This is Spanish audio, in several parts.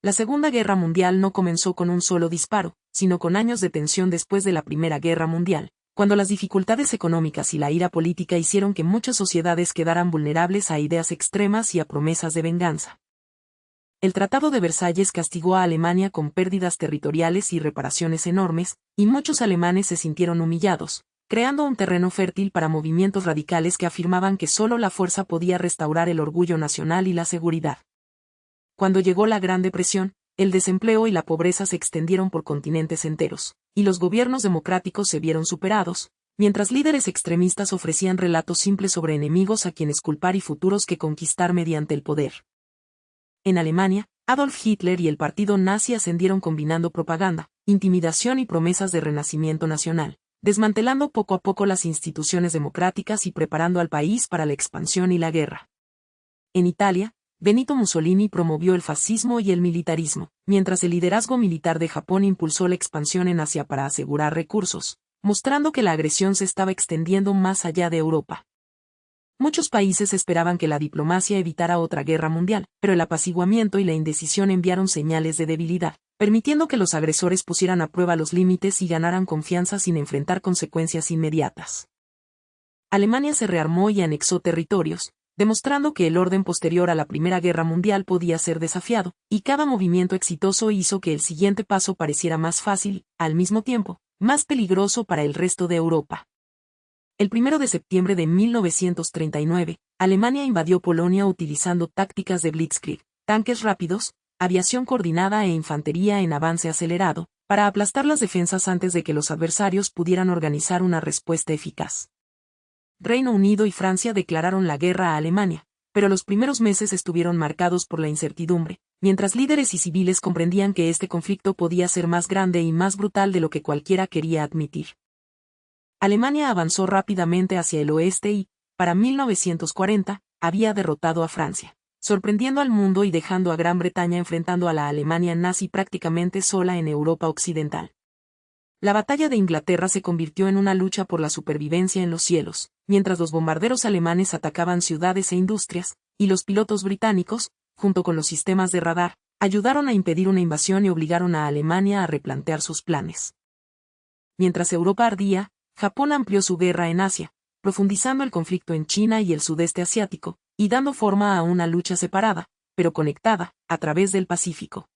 La Segunda Guerra Mundial no comenzó con un solo disparo, sino con años de tensión después de la Primera Guerra Mundial, cuando las dificultades económicas y la ira política hicieron que muchas sociedades quedaran vulnerables a ideas extremas y a promesas de venganza. El Tratado de Versalles castigó a Alemania con pérdidas territoriales y reparaciones enormes, y muchos alemanes se sintieron humillados, creando un terreno fértil para movimientos radicales que afirmaban que solo la fuerza podía restaurar el orgullo nacional y la seguridad. Cuando llegó la Gran Depresión, el desempleo y la pobreza se extendieron por continentes enteros, y los gobiernos democráticos se vieron superados, mientras líderes extremistas ofrecían relatos simples sobre enemigos a quienes culpar y futuros que conquistar mediante el poder. En Alemania, Adolf Hitler y el partido nazi ascendieron combinando propaganda, intimidación y promesas de renacimiento nacional, desmantelando poco a poco las instituciones democráticas y preparando al país para la expansión y la guerra. En Italia, Benito Mussolini promovió el fascismo y el militarismo, mientras el liderazgo militar de Japón impulsó la expansión en Asia para asegurar recursos, mostrando que la agresión se estaba extendiendo más allá de Europa. Muchos países esperaban que la diplomacia evitara otra guerra mundial, pero el apaciguamiento y la indecisión enviaron señales de debilidad, permitiendo que los agresores pusieran a prueba los límites y ganaran confianza sin enfrentar consecuencias inmediatas. Alemania se rearmó y anexó territorios, demostrando que el orden posterior a la Primera Guerra Mundial podía ser desafiado, y cada movimiento exitoso hizo que el siguiente paso pareciera más fácil y, al mismo tiempo, más peligroso para el resto de Europa. El 1 de septiembre de 1939, Alemania invadió Polonia utilizando tácticas de Blitzkrieg, tanques rápidos, aviación coordinada e infantería en avance acelerado, para aplastar las defensas antes de que los adversarios pudieran organizar una respuesta eficaz. Reino Unido y Francia declararon la guerra a Alemania, pero los primeros meses estuvieron marcados por la incertidumbre, mientras líderes y civiles comprendían que este conflicto podía ser más grande y más brutal de lo que cualquiera quería admitir. Alemania avanzó rápidamente hacia el oeste y, para 1940, había derrotado a Francia, sorprendiendo al mundo y dejando a Gran Bretaña enfrentando a la Alemania nazi prácticamente sola en Europa occidental. La batalla de Inglaterra se convirtió en una lucha por la supervivencia en los cielos, mientras los bombarderos alemanes atacaban ciudades e industrias, y los pilotos británicos, junto con los sistemas de radar, ayudaron a impedir una invasión y obligaron a Alemania a replantear sus planes. Mientras Europa ardía, Japón amplió su guerra en Asia, profundizando el conflicto en China y el sudeste asiático, y dando forma a una lucha separada, pero conectada, a través del Pacífico.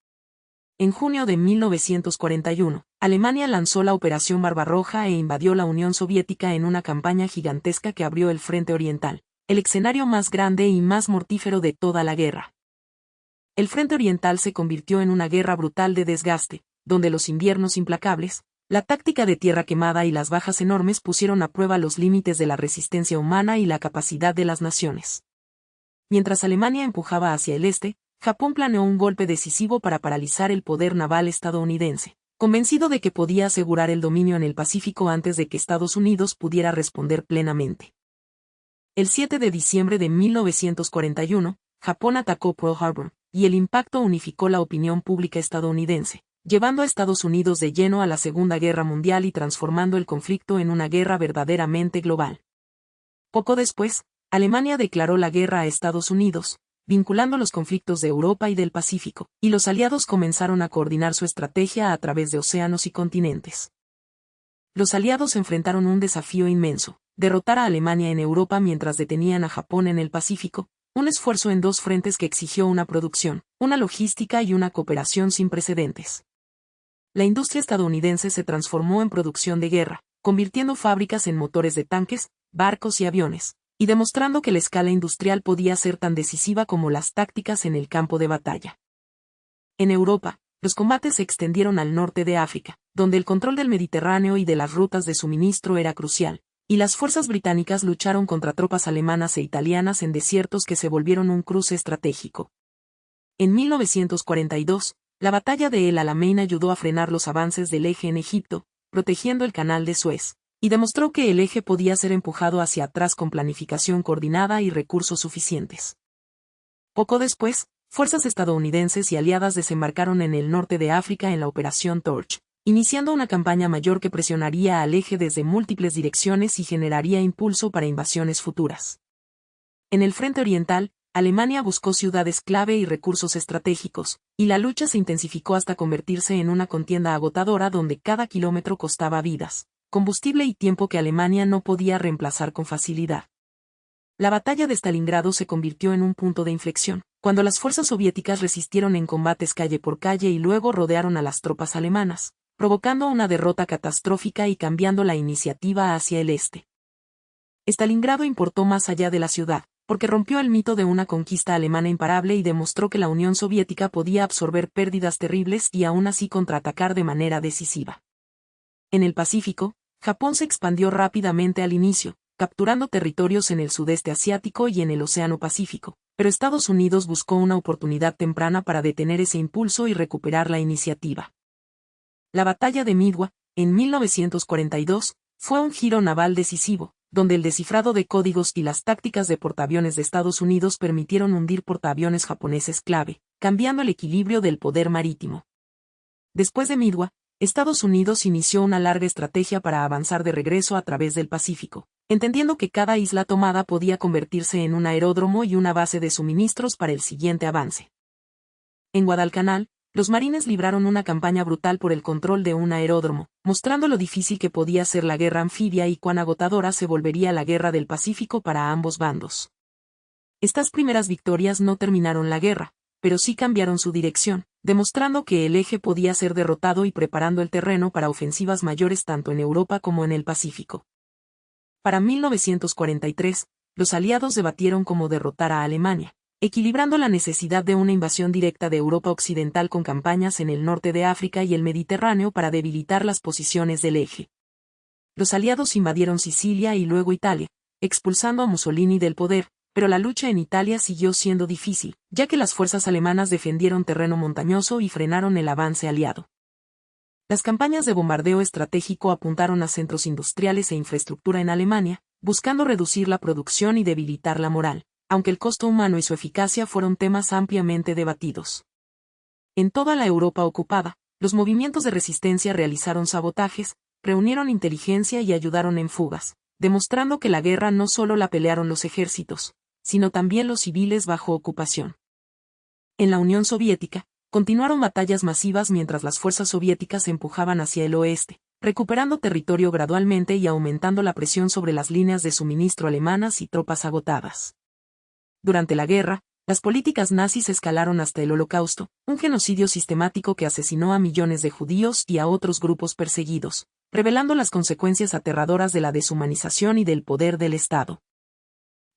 En junio de 1941, Alemania lanzó la Operación Barbarroja e invadió la Unión Soviética en una campaña gigantesca que abrió el Frente Oriental, el escenario más grande y más mortífero de toda la guerra. El Frente Oriental se convirtió en una guerra brutal de desgaste, donde los inviernos implacables, la táctica de tierra quemada y las bajas enormes pusieron a prueba los límites de la resistencia humana y la capacidad de las naciones. Mientras Alemania empujaba hacia el este, Japón planeó un golpe decisivo para paralizar el poder naval estadounidense, convencido de que podía asegurar el dominio en el Pacífico antes de que Estados Unidos pudiera responder plenamente. El 7 de diciembre de 1941, Japón atacó Pearl Harbor, y el impacto unificó la opinión pública estadounidense, llevando a Estados Unidos de lleno a la Segunda Guerra Mundial y transformando el conflicto en una guerra verdaderamente global. Poco después, Alemania declaró la guerra a Estados Unidos, vinculando los conflictos de Europa y del Pacífico, y los aliados comenzaron a coordinar su estrategia a través de océanos y continentes. Los aliados enfrentaron un desafío inmenso: derrotar a Alemania en Europa mientras detenían a Japón en el Pacífico, un esfuerzo en dos frentes que exigió una producción, una logística y una cooperación sin precedentes. La industria estadounidense se transformó en producción de guerra, convirtiendo fábricas en motores de tanques, barcos y aviones, y demostrando que la escala industrial podía ser tan decisiva como las tácticas en el campo de batalla. En Europa, los combates se extendieron al norte de África, donde el control del Mediterráneo y de las rutas de suministro era crucial, y las fuerzas británicas lucharon contra tropas alemanas e italianas en desiertos que se volvieron un cruce estratégico. En 1942, la batalla de El Alamein ayudó a frenar los avances del Eje en Egipto, protegiendo el Canal de Suez, y demostró que el Eje podía ser empujado hacia atrás con planificación coordinada y recursos suficientes. Poco después, fuerzas estadounidenses y aliadas desembarcaron en el norte de África en la Operación Torch, iniciando una campaña mayor que presionaría al Eje desde múltiples direcciones y generaría impulso para invasiones futuras. En el frente oriental, Alemania buscó ciudades clave y recursos estratégicos, y la lucha se intensificó hasta convertirse en una contienda agotadora donde cada kilómetro costaba vidas, combustible y tiempo que Alemania no podía reemplazar con facilidad. La batalla de Stalingrado se convirtió en un punto de inflexión, cuando las fuerzas soviéticas resistieron en combates calle por calle y luego rodearon a las tropas alemanas, provocando una derrota catastrófica y cambiando la iniciativa hacia el este. Stalingrado importó más allá de la ciudad, porque rompió el mito de una conquista alemana imparable y demostró que la Unión Soviética podía absorber pérdidas terribles y aún así contraatacar de manera decisiva. En el Pacífico, Japón se expandió rápidamente al inicio, capturando territorios en el sudeste asiático y en el Océano Pacífico, pero Estados Unidos buscó una oportunidad temprana para detener ese impulso y recuperar la iniciativa. La batalla de Midway, en 1942, fue un giro naval decisivo, donde el descifrado de códigos y las tácticas de portaaviones de Estados Unidos permitieron hundir portaaviones japoneses clave, cambiando el equilibrio del poder marítimo. Después de Midway, Estados Unidos inició una larga estrategia para avanzar de regreso a través del Pacífico, entendiendo que cada isla tomada podía convertirse en un aeródromo y una base de suministros para el siguiente avance. En Guadalcanal, los marines libraron una campaña brutal por el control de un aeródromo, mostrando lo difícil que podía ser la guerra anfibia y cuán agotadora se volvería la guerra del Pacífico para ambos bandos. Estas primeras victorias no terminaron la guerra, pero sí cambiaron su dirección, demostrando que el eje podía ser derrotado y preparando el terreno para ofensivas mayores tanto en Europa como en el Pacífico. Para 1943, los aliados debatieron cómo derrotar a Alemania, equilibrando la necesidad de una invasión directa de Europa Occidental con campañas en el norte de África y el Mediterráneo para debilitar las posiciones del eje. Los aliados invadieron Sicilia y luego Italia, expulsando a Mussolini del poder, pero la lucha en Italia siguió siendo difícil, ya que las fuerzas alemanas defendieron terreno montañoso y frenaron el avance aliado. Las campañas de bombardeo estratégico apuntaron a centros industriales e infraestructura en Alemania, buscando reducir la producción y debilitar la moral, aunque el costo humano y su eficacia fueron temas ampliamente debatidos. En toda la Europa ocupada, los movimientos de resistencia realizaron sabotajes, reunieron inteligencia y ayudaron en fugas, demostrando que la guerra no solo la pelearon los ejércitos, sino también los civiles bajo ocupación. En la Unión Soviética, continuaron batallas masivas mientras las fuerzas soviéticas se empujaban hacia el oeste, recuperando territorio gradualmente y aumentando la presión sobre las líneas de suministro alemanas y tropas agotadas. Durante la guerra, las políticas nazis escalaron hasta el Holocausto, un genocidio sistemático que asesinó a millones de judíos y a otros grupos perseguidos, revelando las consecuencias aterradoras de la deshumanización y del poder del Estado.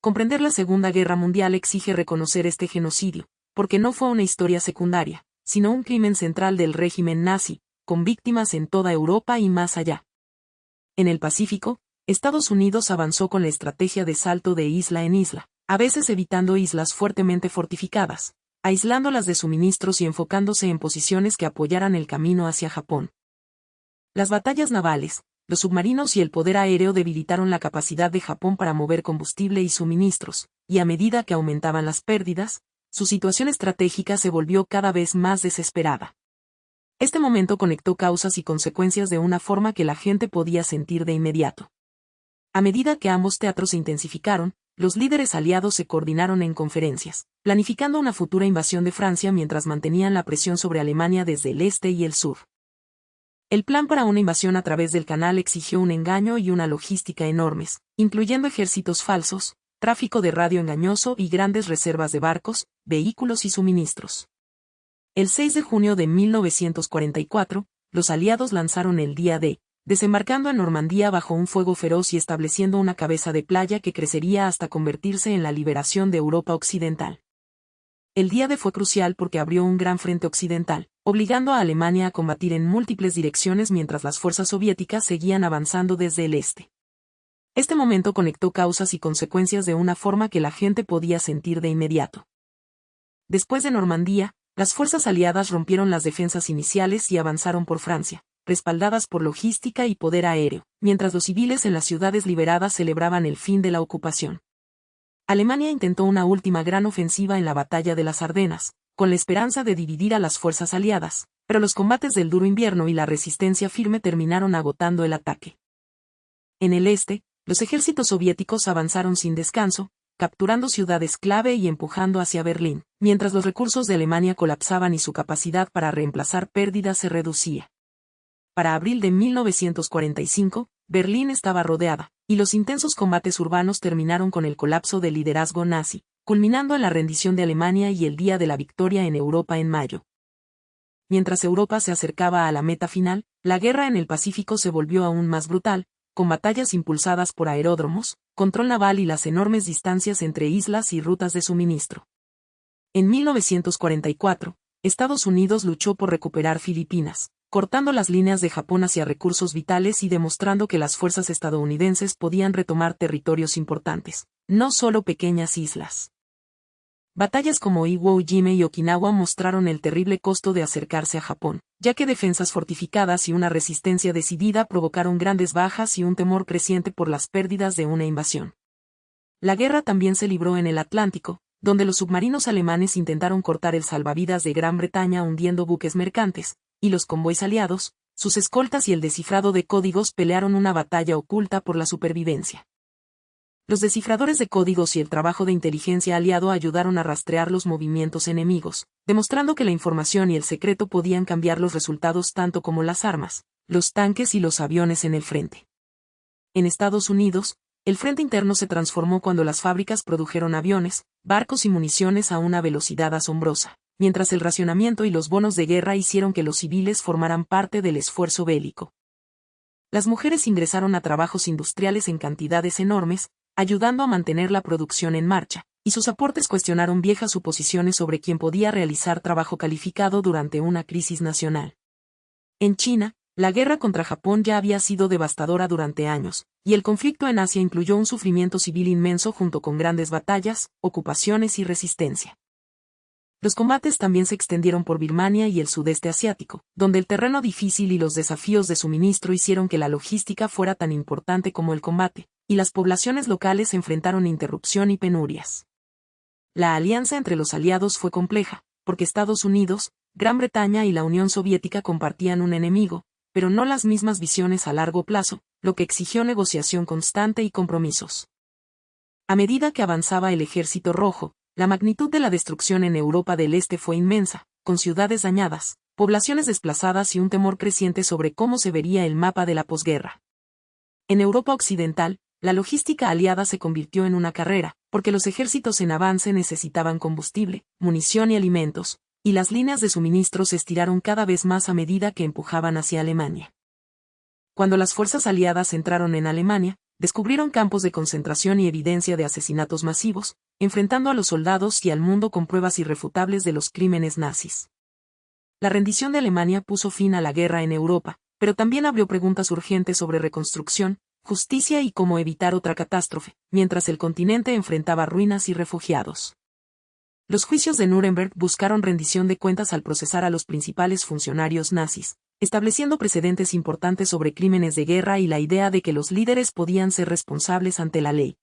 Comprender la Segunda Guerra Mundial exige reconocer este genocidio, porque no fue una historia secundaria, sino un crimen central del régimen nazi, con víctimas en toda Europa y más allá. En el Pacífico, Estados Unidos avanzó con la estrategia de salto de isla en isla, a veces evitando islas fuertemente fortificadas, aislándolas de suministros y enfocándose en posiciones que apoyaran el camino hacia Japón. Las batallas navales, los submarinos y el poder aéreo debilitaron la capacidad de Japón para mover combustible y suministros, y a medida que aumentaban las pérdidas, su situación estratégica se volvió cada vez más desesperada. Este momento conectó causas y consecuencias de una forma que la gente podía sentir de inmediato. A medida que ambos teatros se intensificaron, los líderes aliados se coordinaron en conferencias, planificando una futura invasión de Francia mientras mantenían la presión sobre Alemania desde el este y el sur. El plan para una invasión a través del canal exigió un engaño y una logística enormes, incluyendo ejércitos falsos, tráfico de radio engañoso y grandes reservas de barcos, vehículos y suministros. El 6 de junio de 1944, los aliados lanzaron el Día D, desembarcando en Normandía bajo un fuego feroz y estableciendo una cabeza de playa que crecería hasta convertirse en la liberación de Europa Occidental. El Día D fue crucial porque abrió un gran frente occidental, obligando a Alemania a combatir en múltiples direcciones mientras las fuerzas soviéticas seguían avanzando desde el este. Este momento conectó causas y consecuencias de una forma que la gente podía sentir de inmediato. Después de Normandía, las fuerzas aliadas rompieron las defensas iniciales y avanzaron por Francia, respaldadas por logística y poder aéreo, mientras los civiles en las ciudades liberadas celebraban el fin de la ocupación. Alemania intentó una última gran ofensiva en la batalla de las Ardenas, con la esperanza de dividir a las fuerzas aliadas, pero los combates del duro invierno y la resistencia firme terminaron agotando el ataque. En el este, los ejércitos soviéticos avanzaron sin descanso, capturando ciudades clave y empujando hacia Berlín, mientras los recursos de Alemania colapsaban y su capacidad para reemplazar pérdidas se reducía. Para abril de 1945, Berlín estaba rodeada, y los intensos combates urbanos terminaron con el colapso del liderazgo nazi, culminando en la rendición de Alemania y el día de la victoria en Europa en mayo. Mientras Europa se acercaba a la meta final, la guerra en el Pacífico se volvió aún más brutal, con batallas impulsadas por aeródromos, control naval y las enormes distancias entre islas y rutas de suministro. En 1944, Estados Unidos luchó por recuperar Filipinas, cortando las líneas de Japón hacia recursos vitales y demostrando que las fuerzas estadounidenses podían retomar territorios importantes, no solo pequeñas islas. Batallas como Iwo Jima y Okinawa mostraron el terrible costo de acercarse a Japón, ya que defensas fortificadas y una resistencia decidida provocaron grandes bajas y un temor creciente por las pérdidas de una invasión. La guerra también se libró en el Atlántico, donde los submarinos alemanes intentaron cortar el salvavidas de Gran Bretaña hundiendo buques mercantes, y los convoys aliados, sus escoltas y el descifrado de códigos pelearon una batalla oculta por la supervivencia. Los descifradores de códigos y el trabajo de inteligencia aliado ayudaron a rastrear los movimientos enemigos, demostrando que la información y el secreto podían cambiar los resultados tanto como las armas, los tanques y los aviones en el frente. En Estados Unidos, el frente interno se transformó cuando las fábricas produjeron aviones, barcos y municiones a una velocidad asombrosa, mientras el racionamiento y los bonos de guerra hicieron que los civiles formaran parte del esfuerzo bélico. Las mujeres ingresaron a trabajos industriales en cantidades enormes, ayudando a mantener la producción en marcha, y sus aportes cuestionaron viejas suposiciones sobre quién podía realizar trabajo calificado durante una crisis nacional. En China, la guerra contra Japón ya había sido devastadora durante años, y el conflicto en Asia incluyó un sufrimiento civil inmenso junto con grandes batallas, ocupaciones y resistencia. Los combates también se extendieron por Birmania y el sudeste asiático, donde el terreno difícil y los desafíos de suministro hicieron que la logística fuera tan importante como el combate, y las poblaciones locales se enfrentaron a interrupción y penurias. La alianza entre los aliados fue compleja, porque Estados Unidos, Gran Bretaña y la Unión Soviética compartían un enemigo, pero no las mismas visiones a largo plazo, lo que exigió negociación constante y compromisos. A medida que avanzaba el Ejército Rojo, la magnitud de la destrucción en Europa del Este fue inmensa, con ciudades dañadas, poblaciones desplazadas y un temor creciente sobre cómo se vería el mapa de la posguerra. En Europa Occidental, la logística aliada se convirtió en una carrera, porque los ejércitos en avance necesitaban combustible, munición y alimentos, y las líneas de suministro se estiraron cada vez más a medida que empujaban hacia Alemania. Cuando las fuerzas aliadas entraron en Alemania, descubrieron campos de concentración y evidencia de asesinatos masivos, enfrentando a los soldados y al mundo con pruebas irrefutables de los crímenes nazis. La rendición de Alemania puso fin a la guerra en Europa, pero también abrió preguntas urgentes sobre reconstrucción, justicia y cómo evitar otra catástrofe, mientras el continente enfrentaba ruinas y refugiados. Los juicios de Nuremberg buscaron rendición de cuentas al procesar a los principales funcionarios nazis, estableciendo precedentes importantes sobre crímenes de guerra y la idea de que los líderes podían ser responsables ante la ley.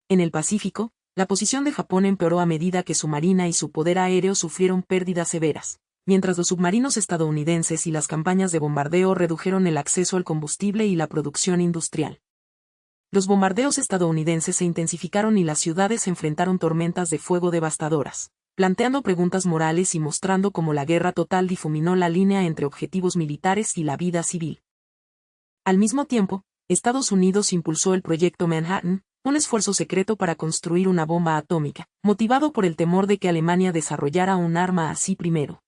En el Pacífico, la posición de Japón empeoró a medida que su marina y su poder aéreo sufrieron pérdidas severas, mientras los submarinos estadounidenses y las campañas de bombardeo redujeron el acceso al combustible y la producción industrial. Los bombardeos estadounidenses se intensificaron y las ciudades enfrentaron tormentas de fuego devastadoras, planteando preguntas morales y mostrando cómo la guerra total difuminó la línea entre objetivos militares y la vida civil. Al mismo tiempo, Estados Unidos impulsó el Proyecto Manhattan, un esfuerzo secreto para construir una bomba atómica, motivado por el temor de que Alemania desarrollara un arma así primero.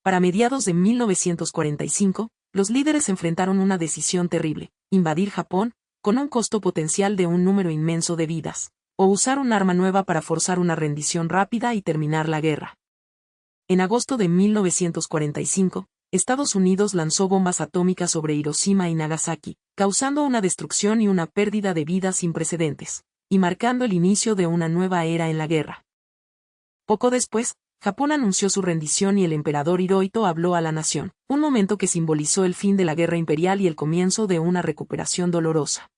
Para mediados de 1945, los líderes enfrentaron una decisión terrible: invadir Japón, con un costo potencial de un número inmenso de vidas, o usar un arma nueva para forzar una rendición rápida y terminar la guerra. En agosto de 1945, Estados Unidos lanzó bombas atómicas sobre Hiroshima y Nagasaki, causando una destrucción y una pérdida de vidas sin precedentes, y marcando el inicio de una nueva era en la guerra. Poco después, Japón anunció su rendición y el emperador Hirohito habló a la nación, un momento que simbolizó el fin de la guerra imperial y el comienzo de una recuperación dolorosa.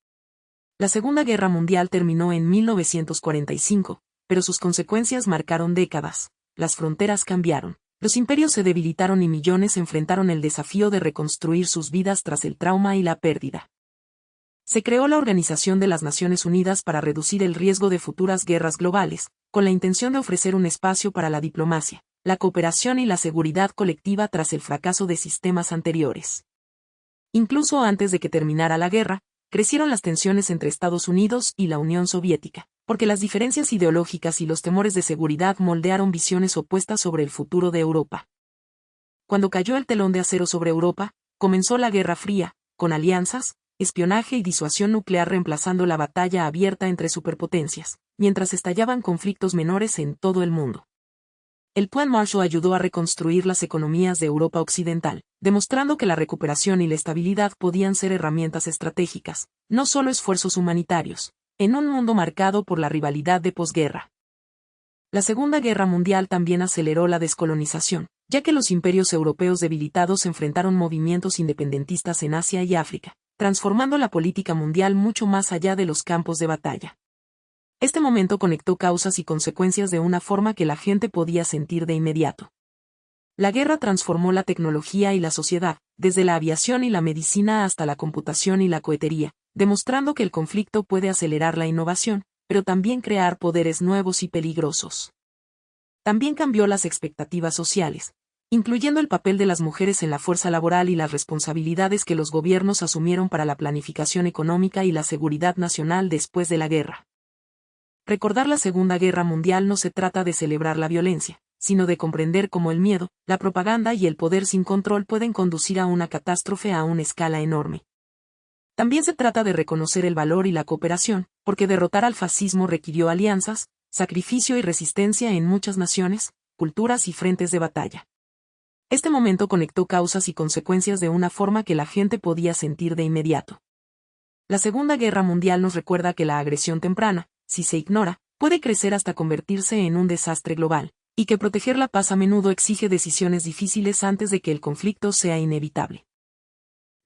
La Segunda Guerra Mundial terminó en 1945, pero sus consecuencias marcaron décadas. Las fronteras cambiaron, los imperios se debilitaron y millones enfrentaron el desafío de reconstruir sus vidas tras el trauma y la pérdida. Se creó la Organización de las Naciones Unidas para reducir el riesgo de futuras guerras globales, con la intención de ofrecer un espacio para la diplomacia, la cooperación y la seguridad colectiva tras el fracaso de sistemas anteriores. Incluso antes de que terminara la guerra, crecieron las tensiones entre Estados Unidos y la Unión Soviética, porque las diferencias ideológicas y los temores de seguridad moldearon visiones opuestas sobre el futuro de Europa. Cuando cayó el telón de acero sobre Europa, comenzó la Guerra Fría, con alianzas, espionaje y disuasión nuclear reemplazando la batalla abierta entre superpotencias, mientras estallaban conflictos menores en todo el mundo. El Plan Marshall ayudó a reconstruir las economías de Europa Occidental, demostrando que la recuperación y la estabilidad podían ser herramientas estratégicas, no solo esfuerzos humanitarios, en un mundo marcado por la rivalidad de posguerra. La Segunda Guerra Mundial también aceleró la descolonización, ya que los imperios europeos debilitados enfrentaron movimientos independentistas en Asia y África, transformando la política mundial mucho más allá de los campos de batalla. Este momento conectó causas y consecuencias de una forma que la gente podía sentir de inmediato. La guerra transformó la tecnología y la sociedad, desde la aviación y la medicina hasta la computación y la cohetería, demostrando que el conflicto puede acelerar la innovación, pero también crear poderes nuevos y peligrosos. También cambió las expectativas sociales, incluyendo el papel de las mujeres en la fuerza laboral y las responsabilidades que los gobiernos asumieron para la planificación económica y la seguridad nacional después de la guerra. Recordar la Segunda Guerra Mundial no se trata de celebrar la violencia, sino de comprender cómo el miedo, la propaganda y el poder sin control pueden conducir a una catástrofe a una escala enorme. También se trata de reconocer el valor y la cooperación, porque derrotar al fascismo requirió alianzas, sacrificio y resistencia en muchas naciones, culturas y frentes de batalla. Este momento conectó causas y consecuencias de una forma que la gente podía sentir de inmediato. La Segunda Guerra Mundial nos recuerda que la agresión temprana, si se ignora, puede crecer hasta convertirse en un desastre global, y que proteger la paz a menudo exige decisiones difíciles antes de que el conflicto sea inevitable.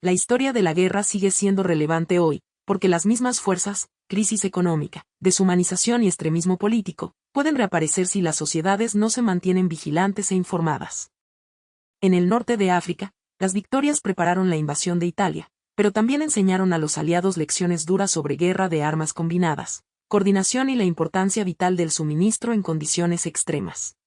La historia de la guerra sigue siendo relevante hoy, porque las mismas fuerzas, crisis económica, deshumanización y extremismo político, pueden reaparecer si las sociedades no se mantienen vigilantes e informadas. En el norte de África, las victorias prepararon la invasión de Italia, pero también enseñaron a los aliados lecciones duras sobre guerra de armas combinadas, coordinación y la importancia vital del suministro en condiciones extremas.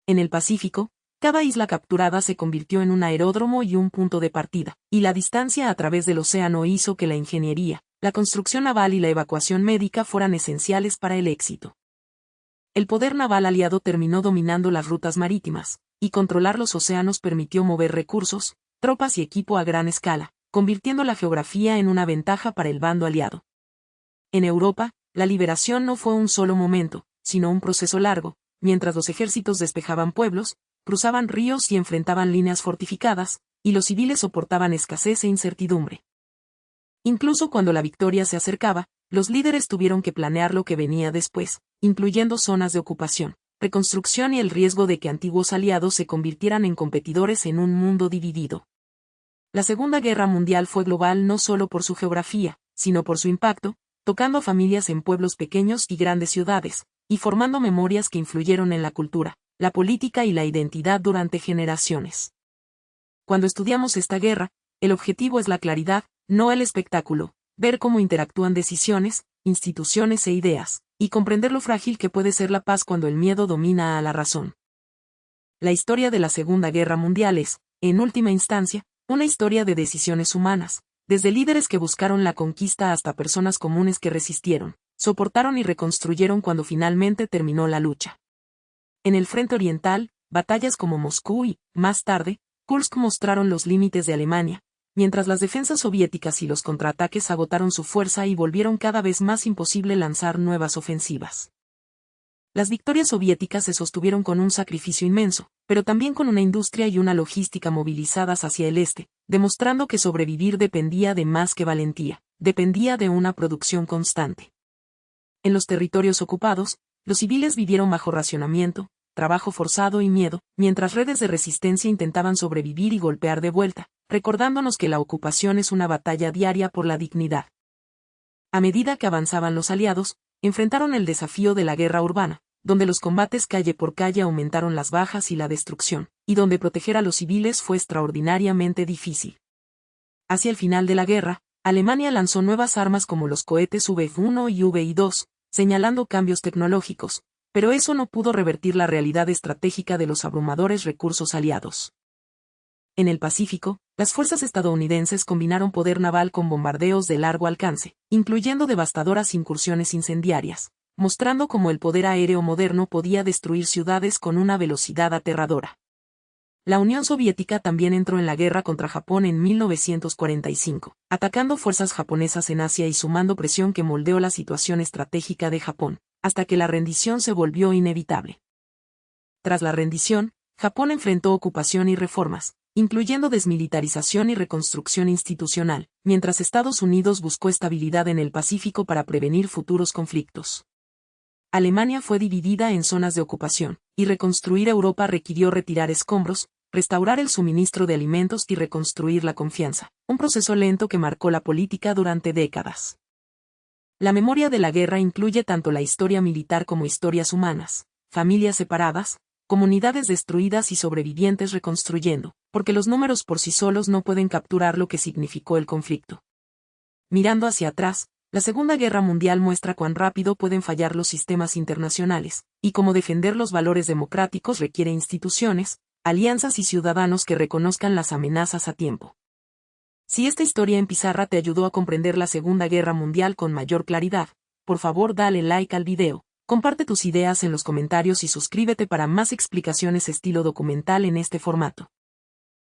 En el Pacífico, cada isla capturada se convirtió en un aeródromo y un punto de partida, y la distancia a través del océano hizo que la ingeniería, la construcción naval y la evacuación médica fueran esenciales para el éxito. El poder naval aliado terminó dominando las rutas marítimas, y controlar los océanos permitió mover recursos, tropas y equipo a gran escala, convirtiendo la geografía en una ventaja para el bando aliado. En Europa, la liberación no fue un solo momento, sino un proceso largo, mientras los ejércitos despejaban pueblos, cruzaban ríos y enfrentaban líneas fortificadas, y los civiles soportaban escasez e incertidumbre. Incluso cuando la victoria se acercaba, los líderes tuvieron que planear lo que venía después, incluyendo zonas de ocupación, reconstrucción y el riesgo de que antiguos aliados se convirtieran en competidores en un mundo dividido. La Segunda Guerra Mundial fue global no solo por su geografía, sino por su impacto, tocando a familias en pueblos pequeños y grandes ciudades, y formando memorias que influyeron en la cultura, la política y la identidad durante generaciones. Cuando estudiamos esta guerra, el objetivo es la claridad, no el espectáculo, ver cómo interactúan decisiones, instituciones e ideas, y comprender lo frágil que puede ser la paz cuando el miedo domina a la razón. La historia de la Segunda Guerra Mundial es, en última instancia, una historia de decisiones humanas, desde líderes que buscaron la conquista hasta personas comunes que resistieron, soportaron y reconstruyeron cuando finalmente terminó la lucha. En el frente oriental, batallas como Moscú y, más tarde, Kursk mostraron los límites de Alemania, mientras las defensas soviéticas y los contraataques agotaron su fuerza y volvieron cada vez más imposible lanzar nuevas ofensivas. Las victorias soviéticas se sostuvieron con un sacrificio inmenso, pero también con una industria y una logística movilizadas hacia el este, demostrando que sobrevivir dependía de más que valentía, dependía de una producción constante. En los territorios ocupados, los civiles vivieron bajo racionamiento, trabajo forzado y miedo, mientras redes de resistencia intentaban sobrevivir y golpear de vuelta, recordándonos que la ocupación es una batalla diaria por la dignidad. A medida que avanzaban los aliados, enfrentaron el desafío de la guerra urbana, donde los combates calle por calle aumentaron las bajas y la destrucción, y donde proteger a los civiles fue extraordinariamente difícil. Hacia el final de la guerra, Alemania lanzó nuevas armas como los cohetes VF-1 y VI-2, señalando cambios tecnológicos, pero eso no pudo revertir la realidad estratégica de los abrumadores recursos aliados. En el Pacífico, las fuerzas estadounidenses combinaron poder naval con bombardeos de largo alcance, incluyendo devastadoras incursiones incendiarias, mostrando cómo el poder aéreo moderno podía destruir ciudades con una velocidad aterradora. La Unión Soviética también entró en la guerra contra Japón en 1945, atacando fuerzas japonesas en Asia y sumando presión que moldeó la situación estratégica de Japón, hasta que la rendición se volvió inevitable. Tras la rendición, Japón enfrentó ocupación y reformas, incluyendo desmilitarización y reconstrucción institucional, mientras Estados Unidos buscó estabilidad en el Pacífico para prevenir futuros conflictos. Alemania fue dividida en zonas de ocupación, y reconstruir Europa requirió retirar escombros, restaurar el suministro de alimentos y reconstruir la confianza, un proceso lento que marcó la política durante décadas. La memoria de la guerra incluye tanto la historia militar como historias humanas, familias separadas, comunidades destruidas y sobrevivientes reconstruyendo, porque los números por sí solos no pueden capturar lo que significó el conflicto. Mirando hacia atrás, la Segunda Guerra Mundial muestra cuán rápido pueden fallar los sistemas internacionales, y cómo defender los valores democráticos requiere instituciones, alianzas y ciudadanos que reconozcan las amenazas a tiempo. Si esta historia en pizarra te ayudó a comprender la Segunda Guerra Mundial con mayor claridad, por favor dale like al video, comparte tus ideas en los comentarios y suscríbete para más explicaciones estilo documental en este formato.